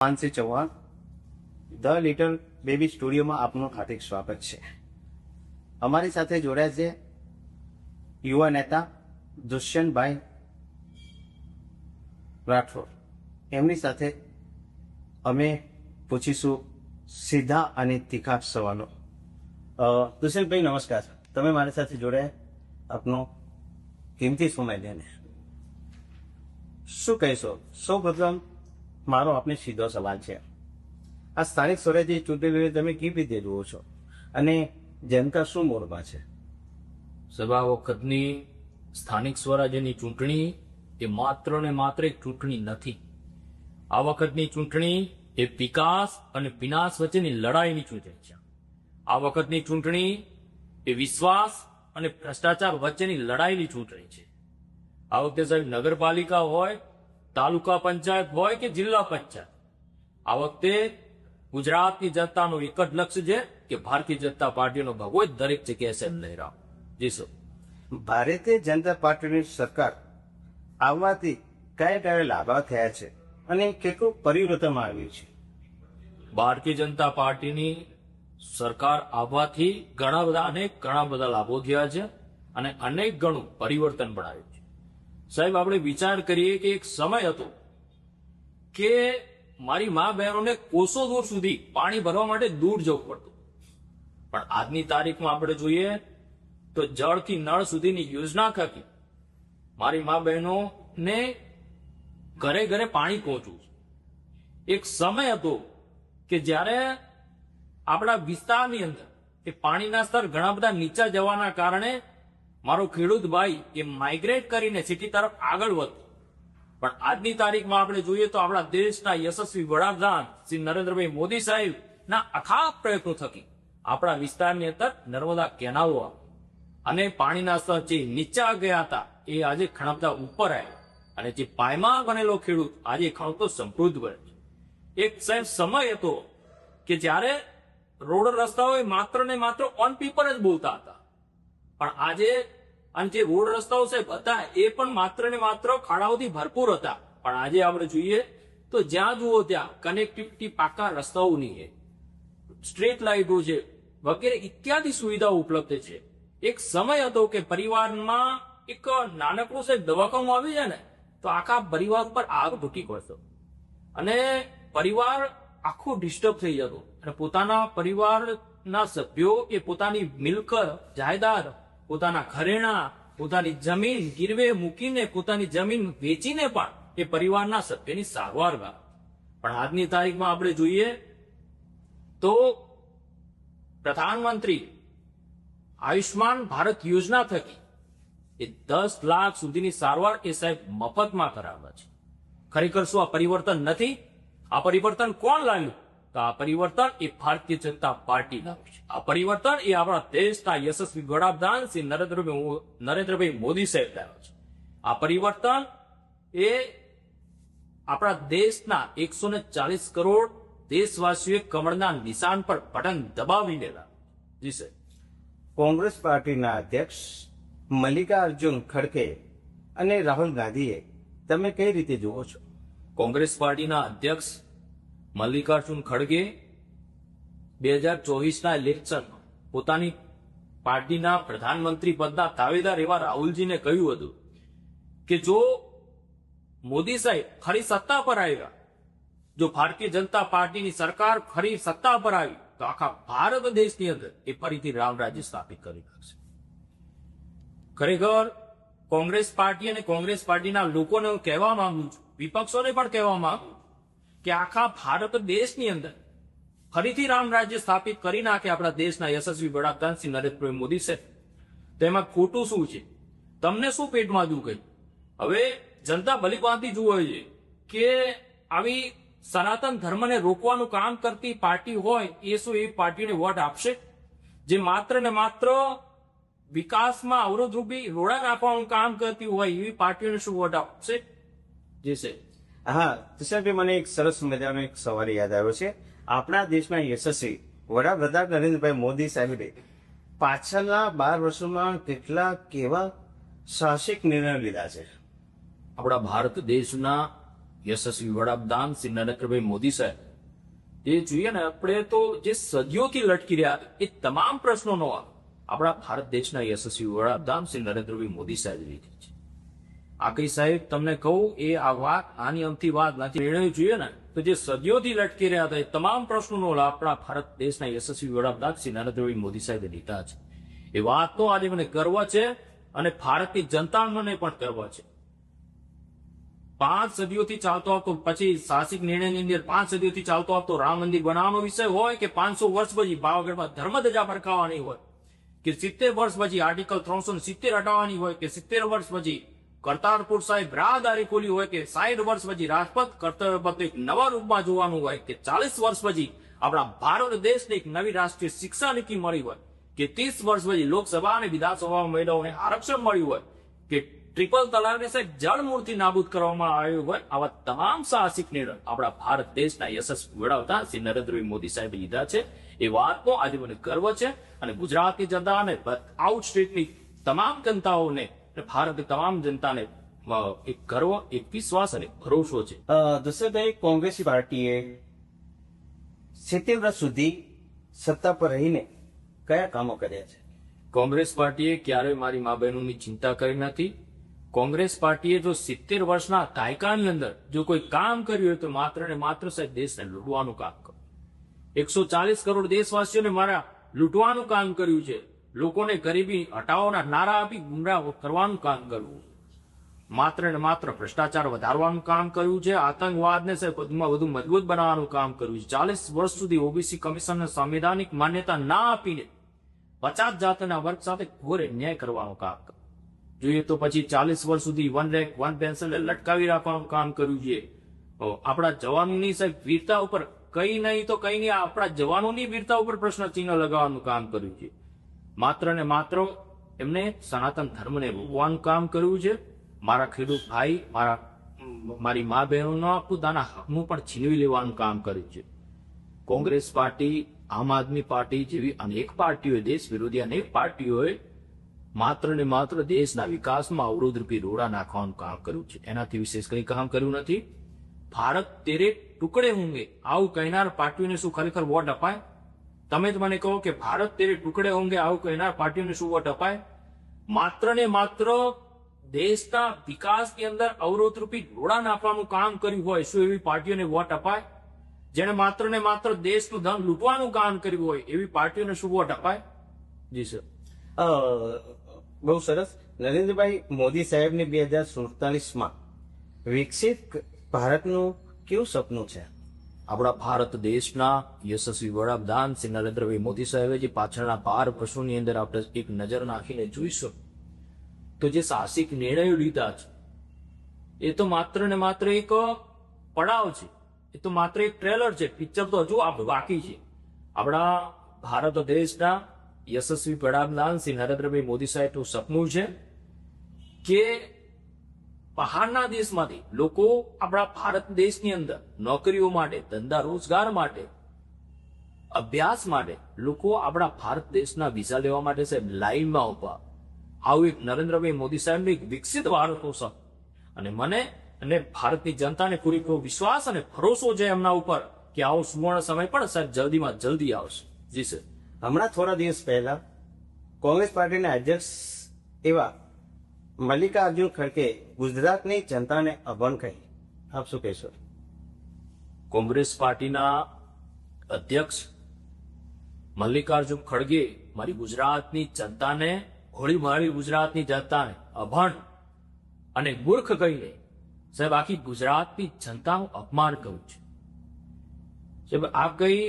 Mansi Chauhan the little baby સ્ટુડિયોમાં આપનું હાર્દિક સ્વાગત છે। અમારી સાથે જોડાયા છે યુવા નેતા દુષ્યંતભાઈ રાઠોડ। એમની સાથે અમે પૂછીશું સીધા અને તીખા સવાલો। દુષ્યંતભાઈ નમસ્કાર, તમે મારી સાથે જોડાયા, આપનો કિંમતી સમય લઈને શું કહેશો? સૌ પ્રથમ મારો આપને સીધો સવાલ છે, આ સ્થાનિક સ્વરાજ્ય ચૂંટણી તમે કેવી રીતે જુઓ છો અને જનતા શું મોડમાં છે? સભા વખતની સ્થાનિક સ્વરાજ્યની ચૂંટણી એ માત્ર ને માત્ર એક ચૂંટણી નથી। આ વખતની ચૂંટણી એ વિકાસ અને વિનાશ વચ્ચેની લડાઈની ચૂંટણી છે। આ વખતની ચૂંટણી એ વિશ્વાસ અને ભ્રષ્ટાચાર વચ્ચેની લડાઈની ચૂંટણી છે। આ વખતે સાહેબ નગરપાલિકા હોય, તાલુકા પંચાયત હોય કે જિલ્લા પંચાયત, આ વખતે ગુજરાતની જનતાનું એક જ લક્ષ્ય છે કે ભારતીય જનતા પાર્ટીનો ભગવો દરેક જગ્યાએ સાહેબ લહેરાવો। જી સર, ભારતીય જનતા પાર્ટીની સરકાર આવવાથી કયા કયા લાભા થયા છે અને કેટલું પરિવર્તન આવ્યું છે? ભારતીય જનતા પાર્ટીની સરકાર આવવાથી ઘણા બધા લાભો થયા છે અને અનેક ગણું પરિવર્તન પણ આવ્યું છે। સાહેબ, આપણે વિચાર કરીએ કે એક સમય હતો કે મારી મા બહેનોને કોસો દૂર સુધી પાણી ભરવા માટે દૂર જવું પડતું, પણ આજની તારીખમાં આપણે જોઈએ તો જળથી નળ સુધીની યોજના થકી મારી મા બહેનોને ઘરે ઘરે પાણી પહોંચવું છે। એક સમય હતો કે જ્યારે આપણા વિસ્તારની અંદર એ પાણીના સ્તર ઘણા બધા નીચા જવાના કારણે મારો ખેડૂત ભાઈ એ માઇગ્રેટ કરીને સિટી તરફ આગળ વધતો, પણ આજની તારીખમાં આપણે જોઈએ તો આપણા દેશના યશસ્વી વડાપ્રધાન શ્રી નરેન્દ્રભાઈ મોદી સાહેબના અથાગ પ્રયત્નો થકી આપણા વિસ્તારની અંદર નર્મદા કેનાલો અને પાણીના સ્તર જે નીચા ગયા હતા એ આજે ઘણા બધા ઉપર આવ્યા અને જે પાયમાં બનેલો ખેડૂત આજે ઘણો સમૃદ્ધ બને છે। એક સાહેબ સમય હતો કે જ્યારે રોડ રસ્તાઓ માત્ર ને માત્ર ઓન પેપર જ બોલતા હતા, પણ આજે અને જે રોડ રસ્તાઓ સાહેબ હતા એ પણ માત્ર ને માત્ર ખાડાઓથી ભરપૂર હતા, પણ આજે આપણે જોઈએ તો જ્યાં જુઓ ત્યાં કનેક્ટિવિટી પાકા રસ્તાઓની છે, સ્ટ્રીટ લાઇટો છે, વગેરે ઇત્યાદિ સુવિધાઓ ઉપલબ્ધ છે। એક સમય હતો કે પરિવારમાં એક નાનકડું સાહેબ દવાખાનું આવી જાય ને તો આખા પરિવાર પર આગ તૂટી પડતો અને પરિવાર આખો ડિસ્ટર્બ થઈ જતો અને પોતાના પરિવારના સભ્યો એ પોતાની મિલકત જાયદાદ, પોતાના ઘરેણા, પોતાની જમીન ગીરવે મૂકીને, પોતાની જમીન વેચીને પણ એ પરિવારના સભ્યની સારવાર કરે, પણ આજની તારીખમાં આપણે જોઈએ તો પ્રધાનમંત્રી આયુષ્માન ભારત યોજના થકી એ 10 લાખ સુધીની સારવાર એ સાહેબ મફતમાં કરાવે છે। ખરેખર શું આ પરિવર્તન નથી? આ પરિવર્તન કોણ લાવ્યું? તો આ પરિવર્તન એ ભારતીય જનતા પાર્ટી લાવ્યું છે। આ પરિવર્તન એ આપણા દેશના યશસ્વી વડાપ્રધાન શ્રી નરેન્દ્રભાઈ મોદી સાહેબ લાવ્યા છે। આ પરિવર્તન એ આપણા દેશના 140 કરોડ દેશવાસીઓએ કમળના નિશાન પર બટન દબાવીને લાવ્યા। જી સાહેબ, કોંગ્રેસ પાર્ટીના અધ્યક્ષ મલ્લિકાર્જુન ખડગે અને રાહુલ ગાંધીએ તમે કઈ રીતે જુઓ છો? કોંગ્રેસ પાર્ટીના અધ્યક્ષ મલ્લિકાર્જુન ખડગે 2024ના ઇલેક્શનમાં પોતાની પાર્ટીના પ્રધાનમંત્રી પદના દાવેદાર એવા રાહુલજીને કહ્યું હતું કે જો મોદી સાહેબ ખરી સત્તા પર આવ્યા, જો ભારતીય જનતા પાર્ટીની સરકાર ખરી સત્તા પર આવી તો આખા ભારત દેશની અંદર એ ફરીથી રામ રાજ્ય સ્થાપિત કરી નાખશે। ખરેખર કોંગ્રેસ પાર્ટી અને કોંગ્રેસ પાર્ટીના લોકોને હું કહેવા માંગુ છું, વિપક્ષોને પણ કહેવા માંગુ કે આખા ભારત દેશની અંદર ફરીથી રામ રાજ્ય સ્થાપિત કરી નાખે આપણા દેશના યશસ્વી વડાપ્રધાન શ્રી નરેન્દ્રભાઈ મોદી સાહેબ, તેમાં ખોટું શું છે? તમને શું પેટમાં દુખે? હવે જનતા ભલીભાંતિ જુએ છે કે આવી સનાતન ધર્મને રોકવાનું કામ કરતી પાર્ટી હોય એ શું એ પાર્ટીને વોટ આપશે? જે માત્ર ને માત્ર વિકાસમાં અવરોધરૂપી રોડા નાખવાનું કામ કરતી હોય એવી પાર્ટીઓને શું વોટ આપશે? જી સાહેબ। હા તુષારભાઈ, મને એક સરસ મજાનો એક સવાલ યાદ આવ્યો છે। આપણા દેશના યશસ્વી વડાપ્રધાન નરેન્દ્રભાઈ મોદી સાહેબે પાછળના 12 વર્ષોમાં કેવા સાહસિક નિર્ણયો લીધા છે? આપણા ભારત દેશના યશસ્વી વડાપ્રધાન શ્રી નરેન્દ્રભાઈ મોદી સાહેબ, એ જોઈએ ને આપણે તો જે સદીઓથી લટકી રહ્યા એ તમામ પ્રશ્નોનો આપણા ભારત દેશના યશસ્વી વડાપ્રધાન શ્રી નરેન્દ્રભાઈ મોદી સાહેબ લીધી છે. આ કઈ સાહેબ તમને કહું, એ આ વાત આની અમથી વાત નથી. નિર્ણય જોઈએ ને તો જે સદીઓથી લટકી રહ્યા હતા એ તમામ પ્રશ્નોનો લાભ આપણા ભારત દેશના યશસ્વી વડાપ્રધાન શ્રી નરેન્દ્રભાઈ મોદી સાહેબે લીધા છે. એ વાતનો આજે મને ગર્વ છે અને ભારતની જનતાને પણ ગર્વ છે. 5 સદીઓથી ચાલતો આવતો, પછી સાહસિક નિર્ણયની અંદર 5 સદીઓથી ચાલતો આવતો રામ મંદિર બનાવવાનો વિષય હોય કે 500 વર્ષ પછી પાવાગઢમાં ધર્મધજા ફરકાવવાની હોય કે 70 વર્ષ પછી આર્ટિકલ 370 હટાવવાની હોય કે 70 વર્ષ પછી કરતારપુર સાહેબ રાહદારી ખોલી હોય કે 60 વર્ષ પછી રાજપથ કર્તવ્ય પથ એક નવા રૂપમાં જોવાનું હોય કે 40 વર્ષ પછી આપણા ભારત દેશને એક નવી રાષ્ટ્રીય શિક્ષા નીતિ મળી હોય કે 30 વર્ષ પછી લોકસભા અને વિધાનસભામાં મહિલાઓને આરક્ષણ મળ્યું હોય કે ટ્રિપલ તલાકને સાહેબ જળમૂળથી નાબૂદ કરવામાં આવ્યું હોય, આવા તમામ સાહસિક નિર્ણય આપણા ભારત દેશના યશસ્વી વડાપ્રધાન શ્રી નરેન્દ્રભાઈ મોદી સાહેબે લીધા છે. એ વાતનો આજે મને ગર્વ છે અને ગુજરાતની જનતા અને આઉટ સ્ટેટની તમામ જનતાઓને, ભારતની તમામ જનતાને એક ગર્વ, એક વિશ્વાસ અને ભરોસો છે. દશરથભાઈ, કોંગ્રેસ પાર્ટીએ 70 વર્ષ સુધી સત્તા પર રહીને કયા કામો કર્યા છે? કોંગ્રેસ પાર્ટીએ ક્યારેય મારી મા બહેનોની ચિંતા કરી નથી. કોંગ્રેસ પાર્ટીએ જો 70 વર્ષના દાયકાની અંદર જો કોઈ કામ કર્યું હોય તો માત્ર ને માત્ર સાહેબ દેશને લૂંટવાનું કામ કર્યું. 140 કરોડ દેશવાસીઓને મારા લૂંટવાનું કામ કર્યું છે. લોકોને ગરીબી હટાવવાના નારા આપી ગુમરાહ કરવાનું કામ કર્યું. માત્ર ને માત્ર ભ્રષ્ટાચાર વધારવાનું કામ કર્યું છે. આતંકવાદને સાહેબ વધુમાં વધુ મજબૂત બનાવવાનું કામ કર્યું છે. 40 વર્ષ સુધી ઓબીસી કમિશનને સંવિધાનિક માન્યતા ના આપીને 50 જાતિના વર્ગ સાથે ઘોર અન્યાય કરવાનું કામ કર્યું. જોઈએ તો પછી 40 વર્ષ સુધી વન રેન્ક વન પેન્શન લટકાવી રાખવાનું કામ કર્યું છે. આપણા જવાનોની સાહેબ વીરતા ઉપર કઈ નહીં તો કઈ નહીં, આપણા જવાનોની વીરતા ઉપર પ્રશ્ન ચિહ્ન લગાવવાનું કામ કર્યું છે. માત્ર ને માત્ર એમને સનાતન ધર્મને રોકવાનું કામ કર્યું છે. મારા ખેડૂત ભાઈ, મારી મા બહેનોના પોતાના હકનું પણ છીનવી લેવાનું કામ કર્યું છે. કોંગ્રેસ પાર્ટી, આમ આદમી પાર્ટી જેવી અનેક પાર્ટીઓએ, દેશ વિરોધી અનેક પાર્ટીઓએ માત્ર ને માત્ર દેશના વિકાસમાં અવરોધરૂપી રોડા નાખવાનું કામ કર્યું છે. એનાથી વિશેષ કંઈ કામ કર્યું નથી. ભારત તેરે ટુકડે હોંગે આવું કહેનાર પાર્ટીઓને શું ખરેખર વોટ અપાય? તમે જ મને કહો કે ભારત તેરે ટુકડે હોંગે આવું કહેનાર પાર્ટીઓને શું વોટ અપાય? માત્ર ને માત્ર દેશના વિકાસની અંદર અવરોધરૂપી રોડા નાખવાનું કામ કર્યું હોય શું એવી પાર્ટીઓને વોટ અપાય? જેને માત્ર ને માત્ર દેશનું ધન લૂંટવાનું કામ કર્યું હોય એવી પાર્ટીઓને શું વોટ અપાય? જી સર. બહુ સરસ. નરેન્દ્રભાઈ મોદી સાહેબને 2047માં વિકસિત ભારતનું કેવું સપનું છે? આપણા ભારત દેશના યશસ્વી વડાપ્રધાન શ્રી નરેન્દ્રભાઈ મોદી સાહેબે જે પાછળના 12 વર્ષોની અંદર આપણે એક નજર નાખીને જોઈશું તો જે સાહસિક નિર્ણયો લીધા છે એ તો માત્ર ને માત્ર એક પડાવ છે. એ તો માત્ર એક ટ્રેલર છે. પિક્ચર તો હજુ બાકી છે. આપણા ભારત દેશના યશસ્વી વડાપ્રધાન શ્રી નરેન્દ્રભાઈ મોદી સાહેબનું સપનું છે કે બહારના દેશમાંથી લોકો આપણા ભારત દેશની અંદર નોકરીઓ માટે, ધંધા રોજગાર માટે, અભ્યાસ માટે લોકો આપણા ભારત દેશના વિઝા લેવા માટે સાહેબ લાઈનમાં ઉભા. આવું એક નરેન્દ્રભાઈ મોદી સાહેબનું એક વિકસિત ભારતનું સપનું. અને મને અને ભારતની જનતાને પૂરેપૂરો વિશ્વાસ અને ભરોસો છે એમના ઉપર કે આવો સુવર્ણ સમય પણ સાહેબ જલ્દીમાં જલ્દી આવશે. જી સર. હમણાં થોડા દિવસ પહેલા કોંગ્રેસ પાર્ટીના અધ્યક્ષ એવા મલ્લિકાર્જુન ખડગે ગુજરાતની જનતાને અભણ કહી. આપ શું કહેશો? કોંગ્રેસ પાર્ટીના અધ્યક્ષ મલ્લિકાર્જુન ખડગે મારી ગુજરાતની જનતાને, મારી ગુજરાતની જનતાને અભણ અને મૂર્ખ કહીને સાહેબ આખી ગુજરાતની જનતાનું અપમાન કર્યું છે. સાહેબ આ કઈ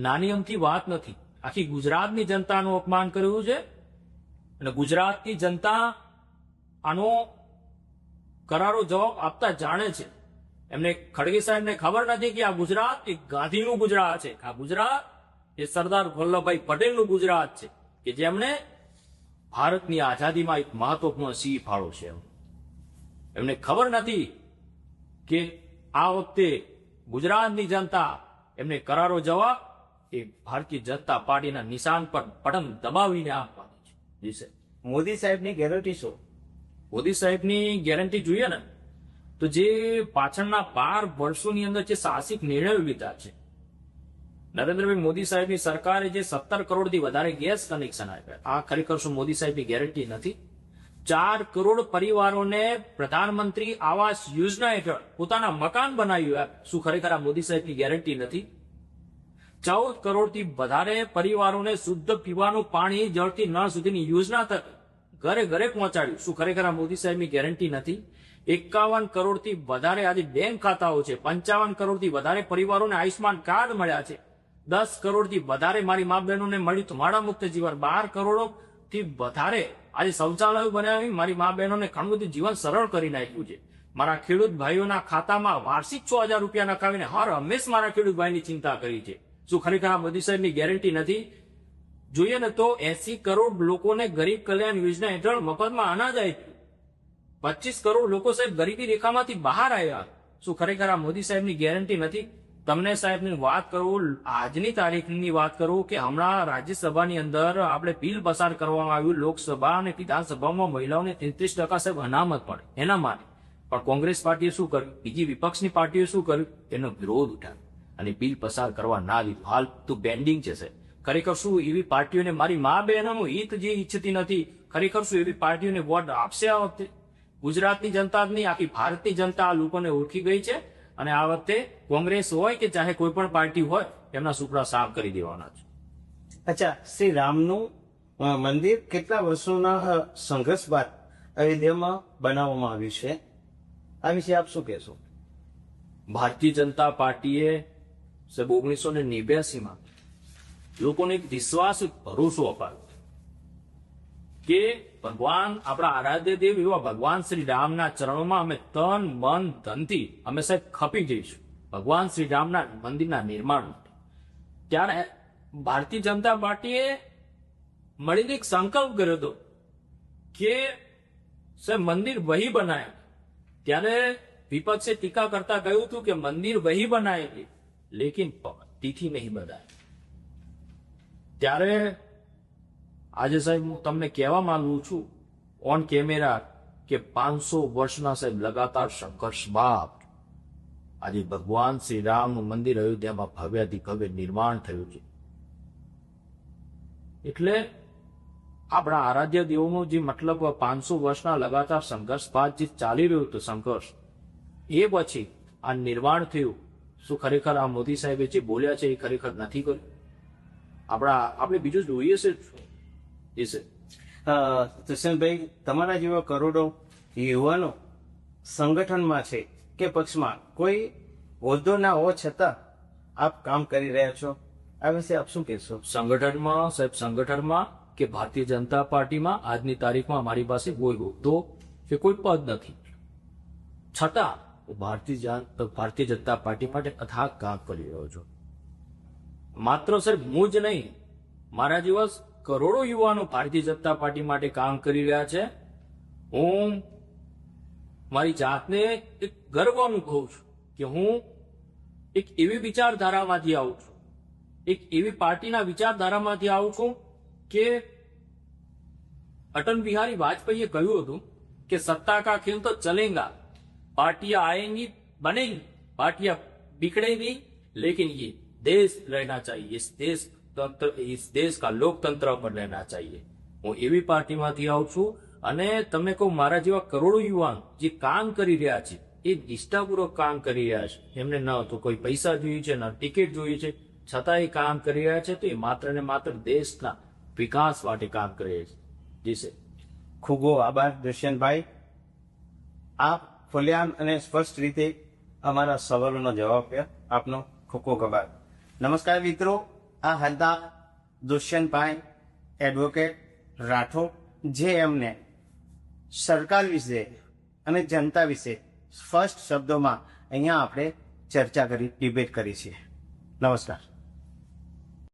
નાની અમથી વાત નથી. આખી ગુજરાતની જનતાનું અપમાન કર્યું છે અને ગુજરાતની જનતા આનો કરારો જવાબ આપતા જાણે છે. એમને ખડગે સાહેબને ખબર નથી કે આ ગુજરાત એ ગાંધીનું ગુજરાત છે. આ ગુજરાત એ સરદાર વલ્લભભાઈ પટેલનું ગુજરાત છે કે જેમણે ભારતની આઝાદીમાં એક મહત્વપૂર્ણ સિંહ ફાળો છે. એમને ખબર નથી કે આ વખતે ગુજરાતની જનતા એમને કરારો જવાબ એ ભારતીય જનતા પાર્ટીના નિશાન પર બટન દબાવીને આપવાની છે. જી સર. મોદી સાહેબની ગેરંટી શું? મોદી સાહેબની ગેરંટી જોઈએ ને તો જે પાછળના 12 વર્ષોની અંદર જે સાહસિક નિર્ણયો લીધા છે, નરેન્દ્રભાઈ મોદી સાહેબની સરકારે જે 17 કરોડથી વધારે ગેસ કનેક્શન આપ્યા, આ ખરેખર શું મોદી સાહેબની ગેરંટી નથી? 4 કરોડ પરિવારોને પ્રધાનમંત્રી આવાસ યોજના હેઠળ પોતાના મકાન બનાવ્યું, શું ખરેખર આ મોદી સાહેબની ગેરંટી નથી? 14 કરોડથી વધારે પરિવારોને શુદ્ધ પીવાનું પાણી જળથી નળ સુધીની યોજના ઘરે ઘરે પહોંચાડ્યું, શું ખરેખર આ મોદી સાહેબની ગેરંટી નથી? 51 કરોડથી વધારે આજે બેંક ખાતાઓ છે, 55 કરોડથી વધારે પરિવારોને આયુષ્માન કાર્ડ મળ્યા છે, 10 કરોડથી વધારે મારી મા બહેનોને મળ્યું ધુમાડા મુક્ત જીવન, 12 કરોડથી વધારે આજે શૌચાલયો બનાવી મારી મા બહેનોને ઘણું બધું જીવન સરળ કરી નાખ્યું છે. મારા ખેડૂત ભાઈઓના ખાતામાં વાર્ષિક 6000 રૂપિયા નખાવીને હર હંમેશ મારા ખેડૂત ભાઈની ચિંતા કરી છે. શું ખરેખર આ મોદી સાહેબની ગેરંટી નથી? જોઈએ ને તો 80 કરોડ લોકોને ગરીબ કલ્યાણ યોજના હેઠળ મફતમાં અનાજ આપ્યું, 25 કરોડ લોકો સાહેબ ગરીબી રેખામાંથી બહાર આવ્યા. શું ખરેખર આ મોદી સાહેબની ગેરંટી નથી? તમને સાહેબની વાત કરું, આજની તારીખની વાત કરું કે હમણાં રાજ્યસભાની અંદર આપણે બિલ પસાર કરવામાં આવ્યું, લોકસભા અને વિધાનસભામાં મહિલાઓને 33% સાહેબ અનામત મળે એના માટે, પણ કોંગ્રેસ પાર્ટીએ શું કર્યું, બીજી વિપક્ષની પાર્ટીએ શું કર્યું, એનો વિરોધ ઉઠાવ્યો અને બિલ પસાર કરવા ના દીધું. હાલ તો બેન્ડિંગ છે સાહેબ. ખરેખર શું એવી પાર્ટીઓને મારી મા બહેનોનું હિત જે ઈચ્છતી નથી, ખરેખર શું એવી પાર્ટીઓને વોટ આપશે આ વખતે? ગુજરાતની જનતા જ નહીં, આખી ભારતની જનતા આ લોકોને ઓળખી ગઈ છે અને આ વખતે કોંગ્રેસ હોય કે ચાહે કોઈ પણ પાર્ટી હોય, એમના સુપડા સાફ કરી દેવાના છે. અચ્છા, શ્રી રામનું મંદિર કેટલા વર્ષોના સંઘર્ષ બાદ અયોધ્યામાં બનાવવામાં આવ્યું છે, આ વિશે આપ શું કહેશો? ભારતીય જનતા પાર્ટીએ 1989માં લોકોને એક વિશ્વાસ, ભરોસો અપાવ્યો કે ભગવાન, આપણા આરાધ્ય દેવ એવા ભગવાન શ્રી રામના ચરણોમાં અમે તન મન ધનથી અમે સાહેબ ખપી જઈશું ભગવાન શ્રી રામના મંદિરના નિર્માણ માટે. ત્યારે ભારતીય જનતા પાર્ટીએ મળીને એક સંકલ્પ કર્યો હતો કે સાહેબ મંદિર વહી બનાય. ત્યારે વિપક્ષે ટીકા કરતા કહ્યું હતું કે મંદિર વહી બનાएंगे लेकिन તિથિ નહીં બનાય. ત્યારે આજે સાહેબ હું તમને કહેવા માંગુ છું ઓન કેમેરા કે 500 વર્ષના સાહેબ લગાતાર સંઘર્ષ બાદ આજે ભગવાન શ્રી રામનું મંદિર અયોધ્યામાં ભવ્યાથી ભવ્ય નિર્માણ થયું છે. એટલે આપણા આરાધ્ય દેવોનો જે મતલબ 500 વર્ષના લગાતાર સંઘર્ષ બાદ જે ચાલી રહ્યું હતું સંઘર્ષ, એ પછી આ નિર્માણ થયું. શું ખરેખર આ મોદી સાહેબે જે બોલ્યા છે એ ખરેખર નથી કર્યું? આપણે બીજું જોઈએ છે દુષ્યંતભાઈ, તમારા જેવા કરોડો યુવાનો સંગઠનમાં છે કે પક્ષમાં, કોઈ હોદ્દો ના હોવા છતાં આપ કામ કરી રહ્યા છો, આ વિશે આપ શું કહેશો? સંગઠનમાં કે ભારતીય જનતા પાર્ટીમાં આજની તારીખમાં મારી પાસે કોઈ હોદ્દો કે કોઈ પદ નથી, છતાં હું ભારતીય જનતા પાર્ટી માટે અથાગ કામ કરી રહ્યો છું. માત્ર સાહેબ હું જ નહીં, મારા જેવા કરોડો યુવાનો ભારતીય જનતા પાર્ટી માટે કામ કરી રહ્યા છે. હું મારી જાતને એક ગર્વ અનુભવું છું કે હું એક એવી વિચારધારામાંથી આવું છું, એક એવી પાર્ટીના વિચારધારામાંથી આવું છું કે અટલ બિહારી વાજપેયીએ કહ્યું હતું કે સત્તા કા ખેલ તો ચલેગા, पार्टियां आएंगी बनेंगी, पार्टियां बिगड़ेंगी, लेकिन ये देश रहना चाहिए, इस देश का लोकतंत्र पर रहना चाहिए. હું એવી પાર્ટીમાંથી આવું છું અને તમને કહું, મારા જેવા કરોડો યુવાન જે કામ કરી રહ્યા છે એ નિષ્ઠાપૂર્વક કામ કરી રહ્યા છે. એમને ન તો કોઈ પૈસા જોઈએ છે, ન ટિકિટ જોઈએ છે, છતાં એ કામ કરી રહ્યા છે. તો એ માત્ર ને માત્ર દેશના વિકાસ માટે કામ કરી રહ્યા છે. જી સર, ખૂબ ખૂબ આભાર દુષ્યંતભાઈ. આપ ખુલ્લેઆમ અને સ્પષ્ટ રીતે અમારા સવાલોનો જવાબ આપ્યા, આપનો ખૂબ ખૂબ આભાર. નમસ્કાર મિત્રો, આ હતા દુષ્યંતભાઈ એડવોકેટ રાઠોડ, જે એમને સરકાર વિશે અને જનતા વિશે સ્પષ્ટ શબ્દોમાં અહીંયા આપણે ચર્ચા કરી, ડિબેટ કરી છે. નમસ્કાર.